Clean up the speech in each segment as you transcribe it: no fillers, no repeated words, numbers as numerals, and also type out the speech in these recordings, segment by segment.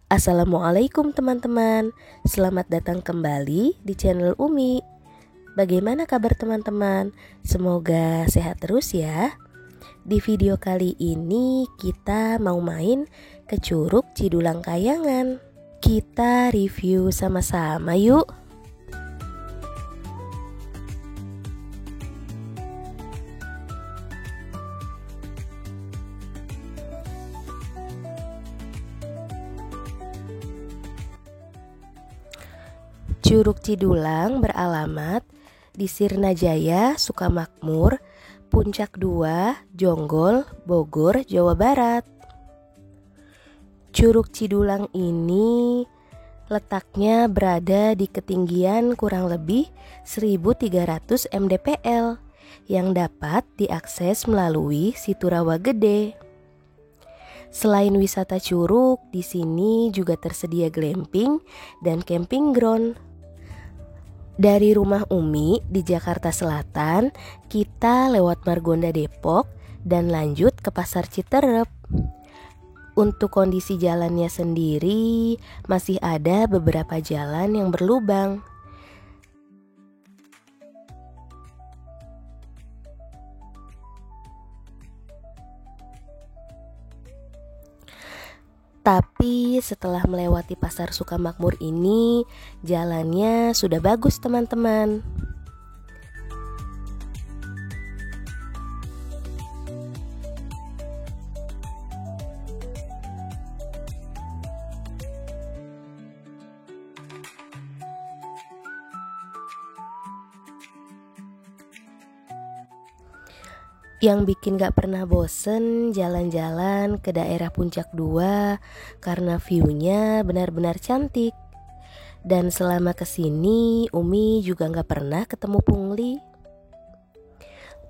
Assalamualaikum teman-teman. Selamat datang kembali di channel Umi. Bagaimana kabar teman-teman? Semoga sehat terus ya. Di video kali ini kita mau main ke Curug Cidulang Kayangan. Kita review sama-sama yuk. Curug Cidulang beralamat di Sirnajaya, Sukamakmur, Puncak 2, Jonggol, Bogor, Jawa Barat. Curug Cidulang ini letaknya berada di ketinggian kurang lebih 1300 mdpl yang dapat diakses melalui Situ Rawa Gede. Selain wisata curug, di sini juga tersedia glamping dan camping ground. Dari rumah Umi di Jakarta Selatan, kita lewat Margonda Depok dan lanjut ke Pasar Citerep. Untuk kondisi jalannya sendiri, masih ada beberapa jalan yang berlubang. Tapi setelah melewati Pasar Sukamakmur ini, jalannya sudah bagus teman-teman. Yang bikin gak pernah bosen jalan-jalan ke daerah Puncak 2 karena view-nya benar-benar cantik. Dan selama kesini Umi juga gak pernah ketemu pungli.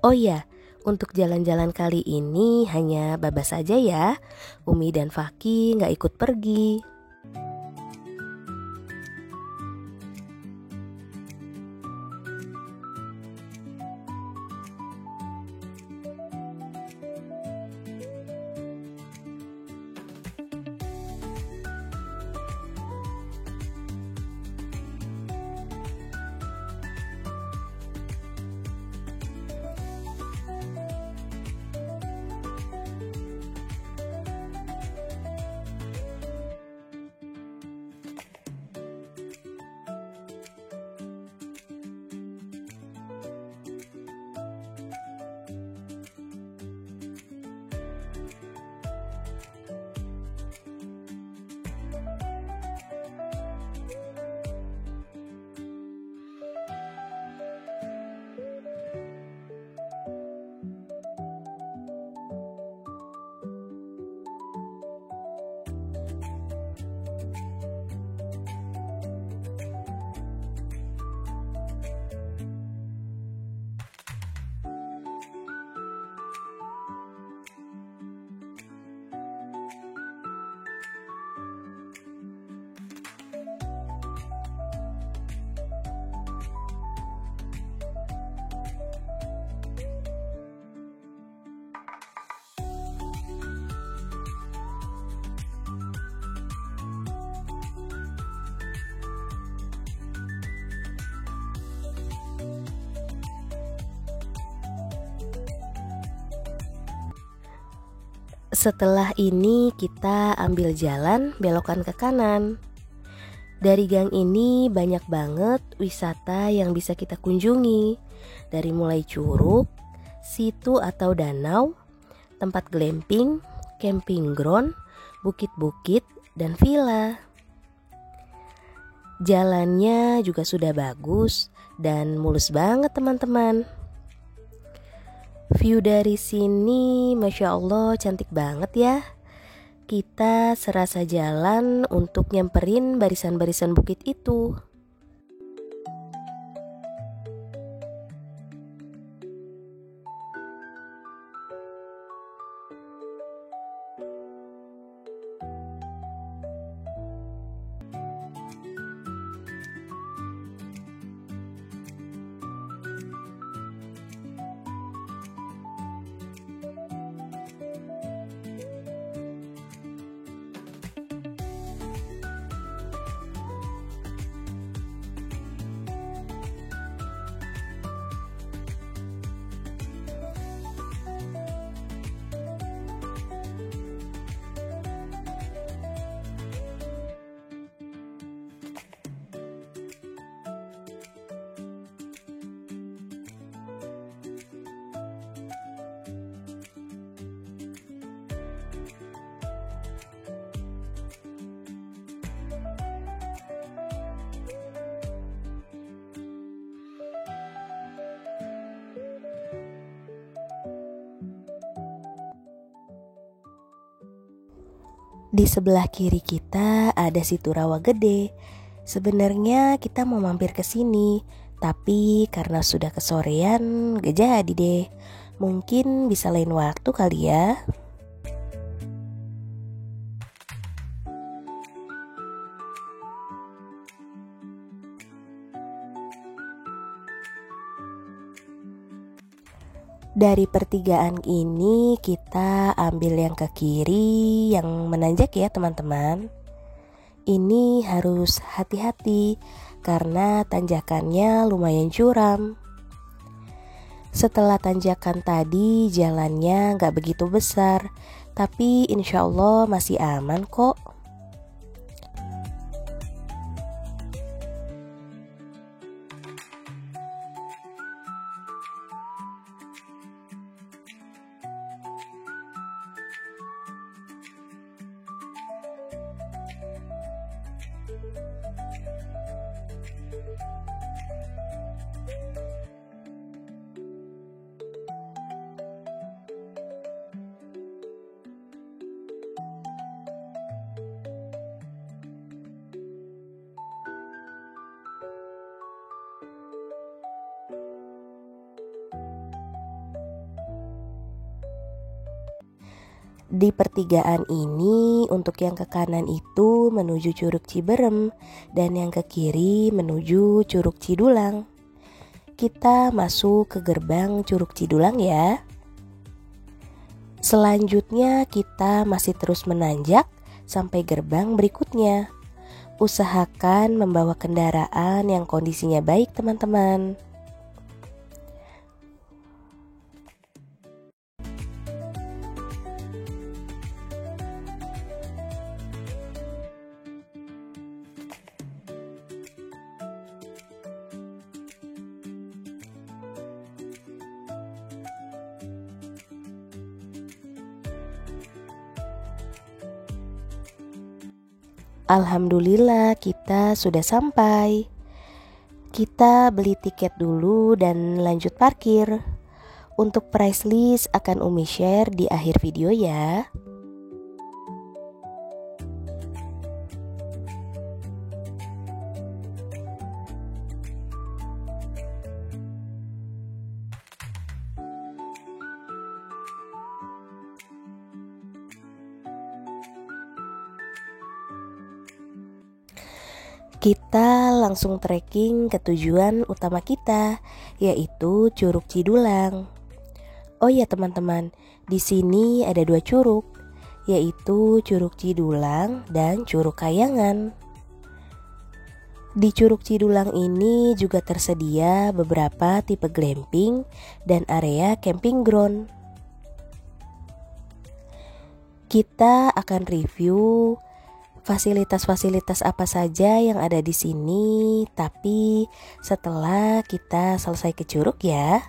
Oh ya, untuk jalan-jalan kali ini hanya Babas saja ya. Umi dan Faki gak ikut pergi. Setelah ini kita ambil jalan belokan ke kanan. Dari gang ini banyak banget wisata yang bisa kita kunjungi. Dari mulai curug, situ atau danau, tempat glamping, camping ground, bukit-bukit, dan villa. Jalannya juga sudah bagus dan mulus banget teman-teman. View dari sini Masya Allah cantik banget ya. Kita serasa jalan untuk nyamperin barisan-barisan bukit itu. Di sebelah kiri kita ada situ rawa gede. Sebenarnya kita mau mampir ke sini, tapi karena sudah kesorean gak jadi deh. Mungkin bisa lain waktu kali ya. Dari pertigaan ini kita ambil yang ke kiri yang menanjak ya teman-teman. Ini harus hati-hati karena tanjakannya lumayan curam. Setelah tanjakan tadi jalannya gak begitu besar, tapi insya Allah masih aman kok. Di pertigaan ini untuk yang ke kanan itu menuju Curug Ciberem dan yang ke kiri menuju Curug Cidulang. Kita masuk ke gerbang Curug Cidulang ya. Selanjutnya kita masih terus menanjak sampai gerbang berikutnya. Usahakan membawa kendaraan yang kondisinya baik teman-teman. Alhamdulillah kita sudah sampai. Kita beli tiket dulu dan lanjut parkir. Untuk price list akan Umi share di akhir video ya. Kita langsung trekking ke tujuan utama kita, yaitu Curug Cidulang. Oh ya teman-teman, di sini ada 2 curug, yaitu Curug Cidulang dan Curug Kayangan. Di Curug Cidulang ini juga tersedia beberapa tipe glamping dan area camping ground. Kita akan review fasilitas-fasilitas apa saja yang ada di sini, tapi setelah kita selesai ke curug ya.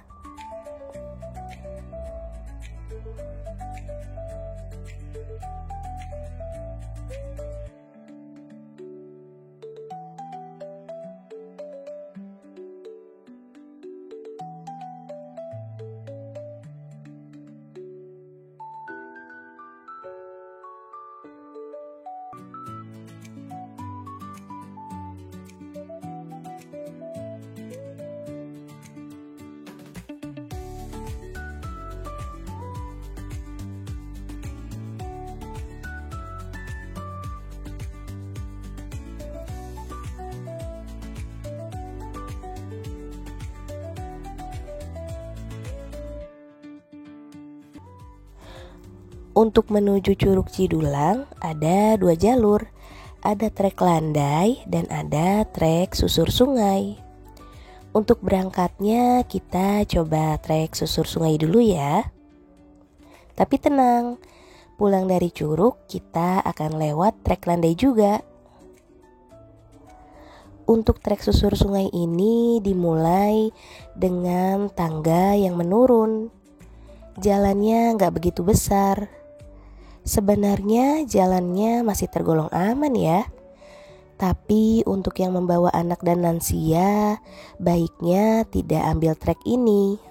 Untuk menuju Curug Cidulang ada 2 jalur. Ada trek landai dan ada trek susur sungai. Untuk berangkatnya kita coba trek susur sungai dulu ya. Tapi tenang, pulang dari curug kita akan lewat trek landai juga. Untuk trek susur sungai ini dimulai dengan tangga yang menurun. Jalannya gak begitu besar. Sebenarnya jalannya masih tergolong aman ya. Tapi untuk yang membawa anak dan lansia, baiknya tidak ambil trek ini.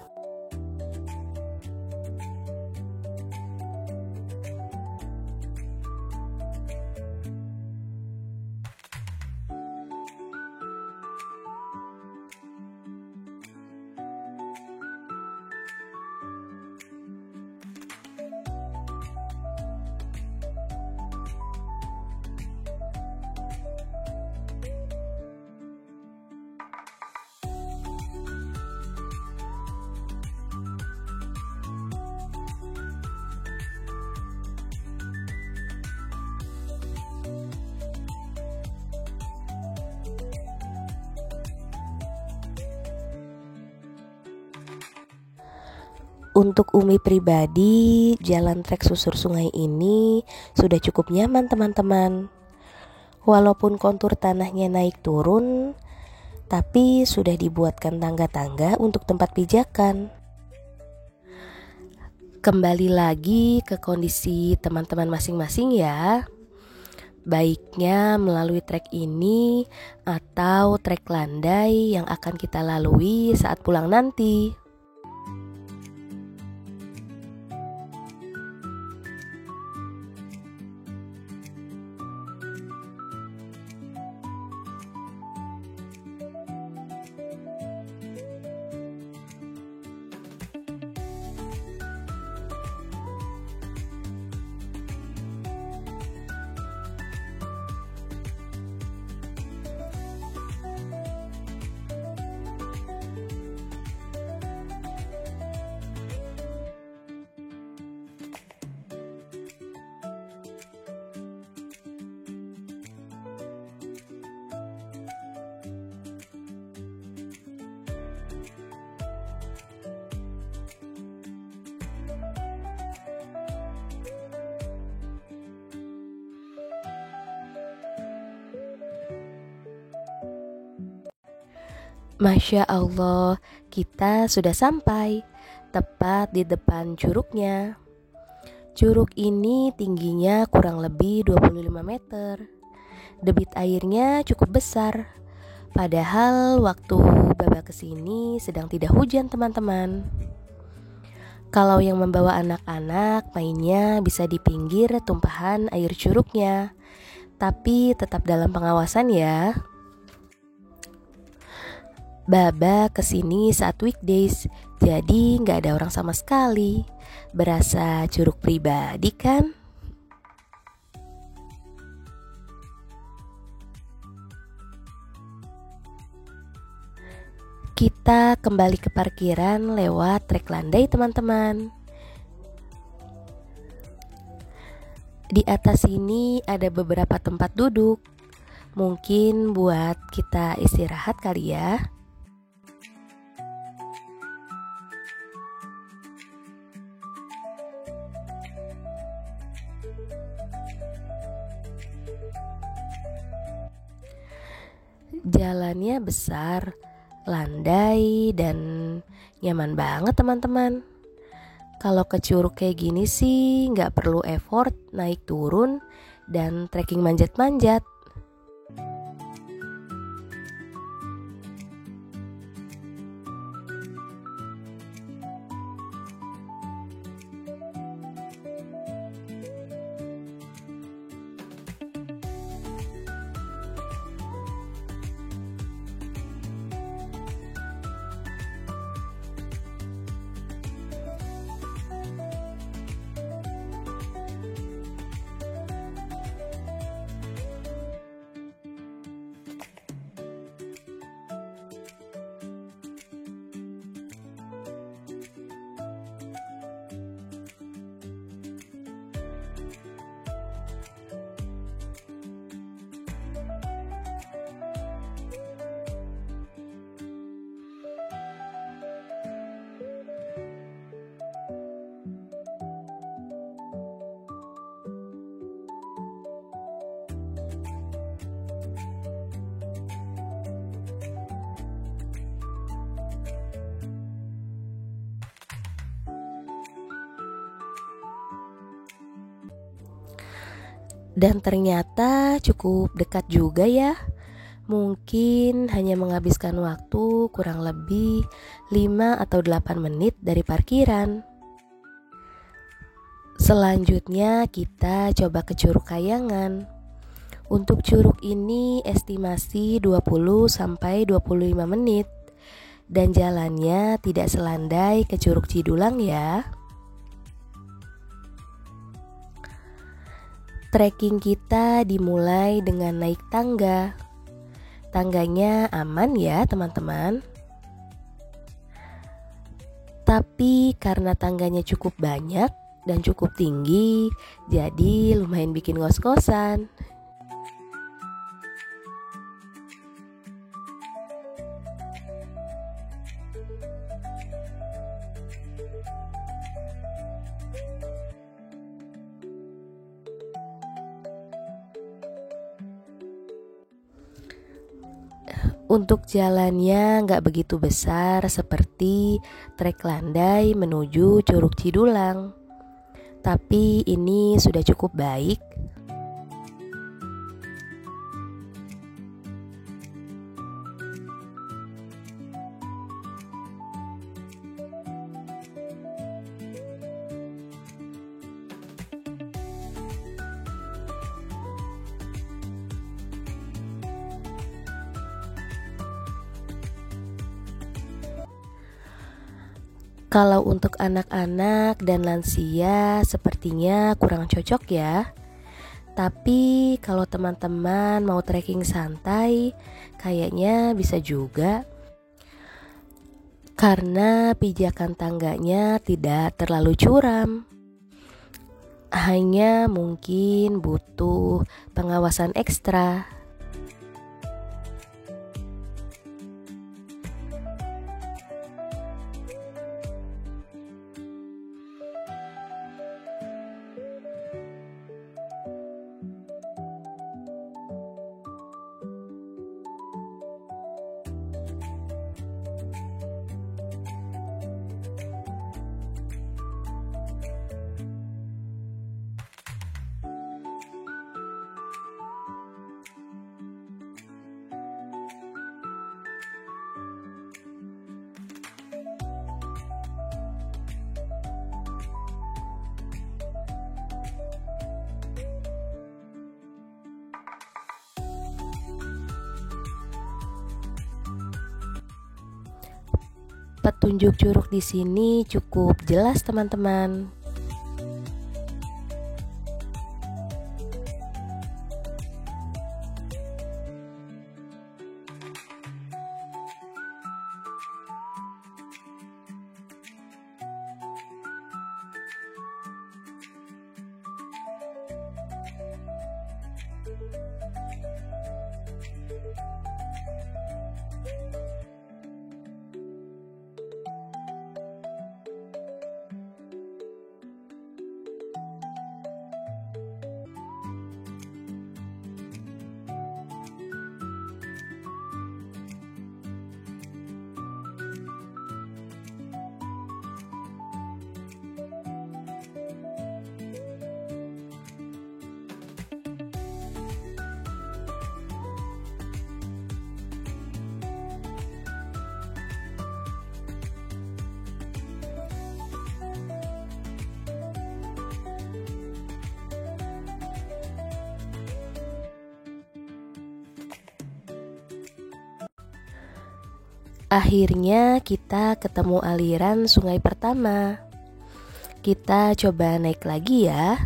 Untuk Umi pribadi, jalan trek susur sungai ini sudah cukup nyaman teman-teman. Walaupun kontur tanahnya naik turun, tapi sudah dibuatkan tangga-tangga untuk tempat pijakan. Kembali lagi ke kondisi teman-teman masing-masing ya. Baiknya melalui trek ini atau trek landai yang akan kita lalui saat pulang nanti. Masya Allah, kita sudah sampai tepat di depan curugnya. Curug ini tingginya kurang lebih 25 meter. Debit airnya cukup besar. Padahal waktu Baba kesini sedang tidak hujan teman-teman. Kalau yang membawa anak-anak mainnya bisa di pinggir tumpahan air curugnya, tapi tetap dalam pengawasan ya. Baba kesini saat weekdays, jadi gak ada orang sama sekali. Berasa curug pribadi kan? Kita kembali ke parkiran lewat trek landai teman-teman. Di atas ini ada beberapa tempat duduk. Mungkin buat kita istirahat kali ya. Jalannya besar, landai, dan nyaman banget teman-teman. Kalau ke curug kayak gini sih nggak perlu effort naik turun dan trekking manjat-manjat. Dan ternyata cukup dekat juga ya. Mungkin hanya menghabiskan waktu kurang lebih 5 atau 8 menit dari parkiran. Selanjutnya kita coba ke Curug Kayangan. Untuk curug ini estimasi 20-25 menit. Dan jalannya tidak selandai ke Curug Cidulang ya. Trekking kita dimulai dengan naik tangga. Tangganya aman ya teman-teman. Tapi karena tangganya cukup banyak dan cukup tinggi, jadi lumayan bikin ngos-ngosan. Untuk jalannya nggak begitu besar seperti trek landai menuju Curug Cidulang, tapi ini sudah cukup baik. Kalau untuk anak-anak dan lansia sepertinya kurang cocok ya. Tapi kalau teman-teman mau trekking santai, kayaknya bisa juga. Karena pijakan tangganya tidak terlalu curam. Hanya mungkin butuh pengawasan ekstra. Petunjuk curug di sini cukup jelas, teman-teman. Akhirnya kita ketemu aliran sungai pertama. Kita coba naik lagi ya.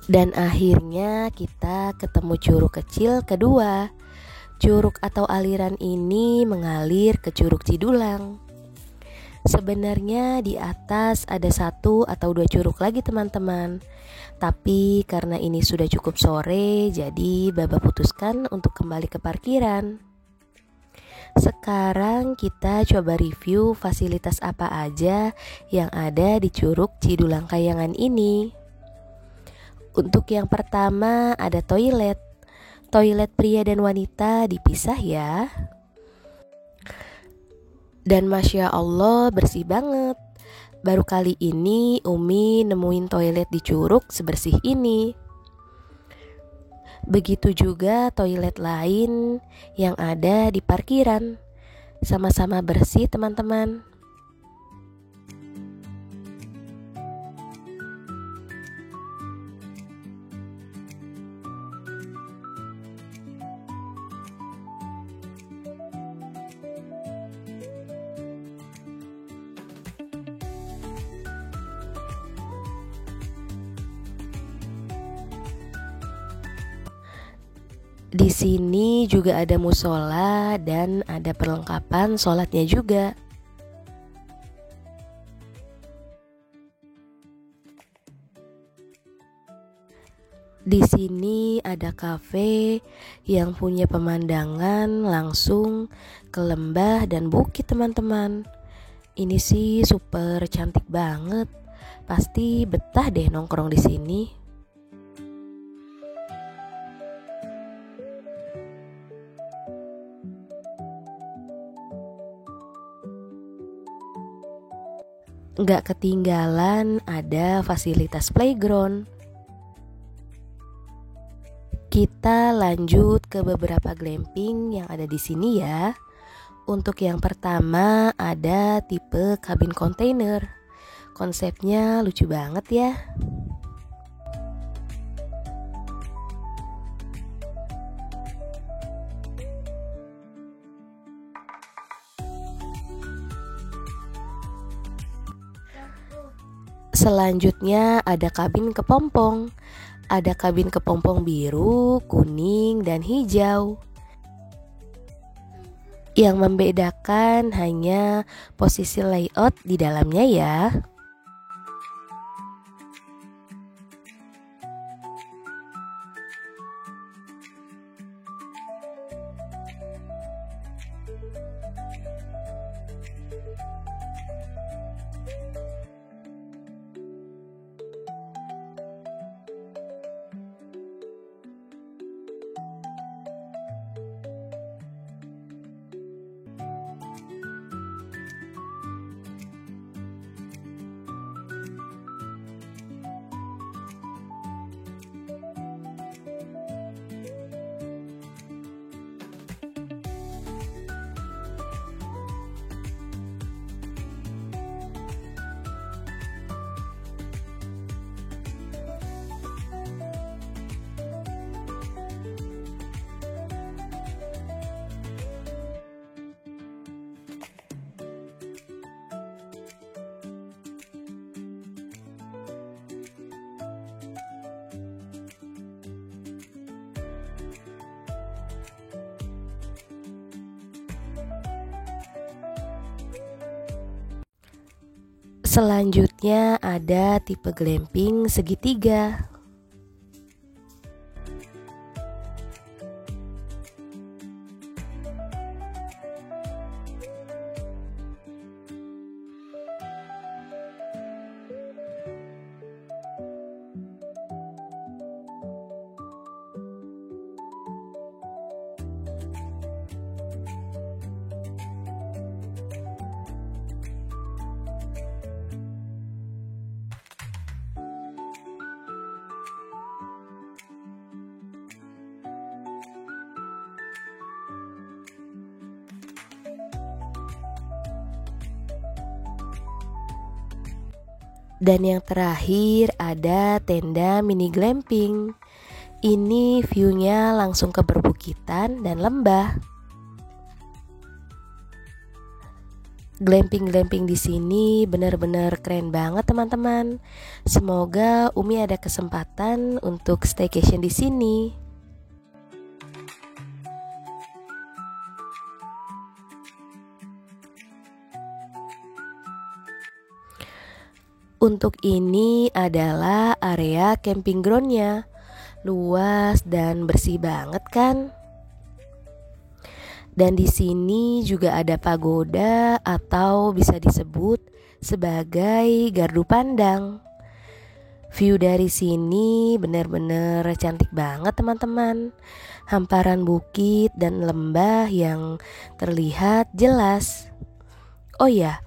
Dan akhirnya kita ketemu curug kecil kedua. Curug atau aliran ini mengalir ke Curug Cidulang. Sebenarnya di atas ada 1 atau 2 curug lagi, teman-teman. Tapi karena ini sudah cukup sore, jadi Baba putuskan untuk kembali ke parkiran. Sekarang kita coba review fasilitas apa aja yang ada di Curug Cidulang Kayangan ini. Untuk yang pertama ada toilet. Toilet pria dan wanita dipisah ya. Dan Masya Allah bersih banget. Baru kali ini Umi nemuin toilet di curug sebersih ini. Begitu juga toilet lain yang ada di parkiran. Sama-sama bersih teman-teman. Di sini juga ada musola dan ada perlengkapan sholatnya juga. Di sini ada kafe yang punya pemandangan langsung ke lembah dan bukit teman-teman. Ini sih super cantik banget. Pasti betah deh nongkrong di sini. Nggak ketinggalan ada fasilitas playground. Kita lanjut ke beberapa glamping yang ada di sini ya. Untuk yang pertama ada tipe kabin kontainer. Konsepnya lucu banget ya. Selanjutnya ada kabin kepompong. Ada kabin kepompong biru, kuning, dan hijau. Yang membedakan hanya posisi layout di dalamnya ya. Selanjutnya ada tipe glamping segitiga. Dan yang terakhir ada tenda mini glamping. Ini view-nya langsung ke perbukitan dan lembah. Glamping-glamping di sini benar-benar keren banget teman-teman. Semoga Umi ada kesempatan untuk staycation di sini. Untuk ini adalah area camping ground-nya. Luas dan bersih banget kan? Dan di sini juga ada pagoda atau bisa disebut sebagai gardu pandang. View dari sini benar-benar cantik banget teman-teman. Hamparan bukit dan lembah yang terlihat jelas. Oh ya,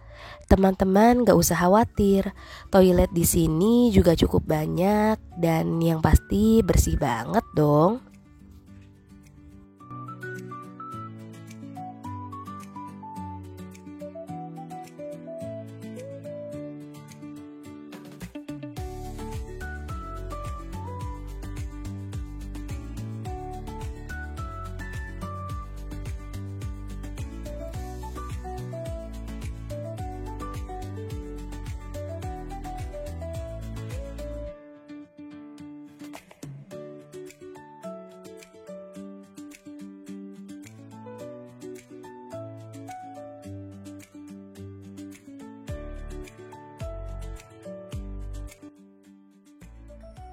teman-teman gak usah khawatir, toilet di sini juga cukup banyak dan yang pasti bersih banget dong.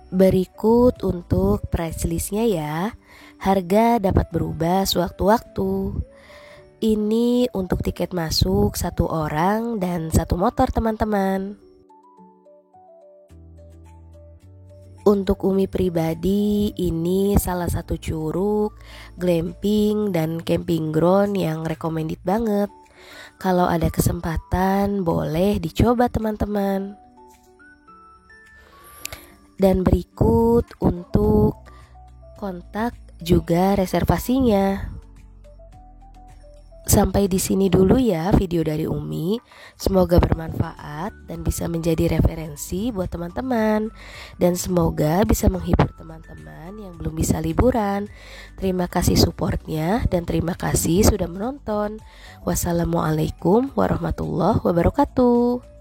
Berikut untuk price listnya ya. Harga dapat berubah sewaktu-waktu. Ini untuk tiket masuk 1 orang dan 1 motor teman-teman. Untuk Umi pribadi, ini salah satu curug, glamping, dan camping ground yang recommended banget. Kalau ada kesempatan, boleh dicoba teman-teman. Dan berikut untuk kontak juga reservasinya. Sampai di sini dulu ya video dari Umi. Semoga bermanfaat dan bisa menjadi referensi buat teman-teman. Dan semoga bisa menghibur teman-teman yang belum bisa liburan. Terima kasih supportnya dan terima kasih sudah menonton. Wassalamualaikum warahmatullahi wabarakatuh.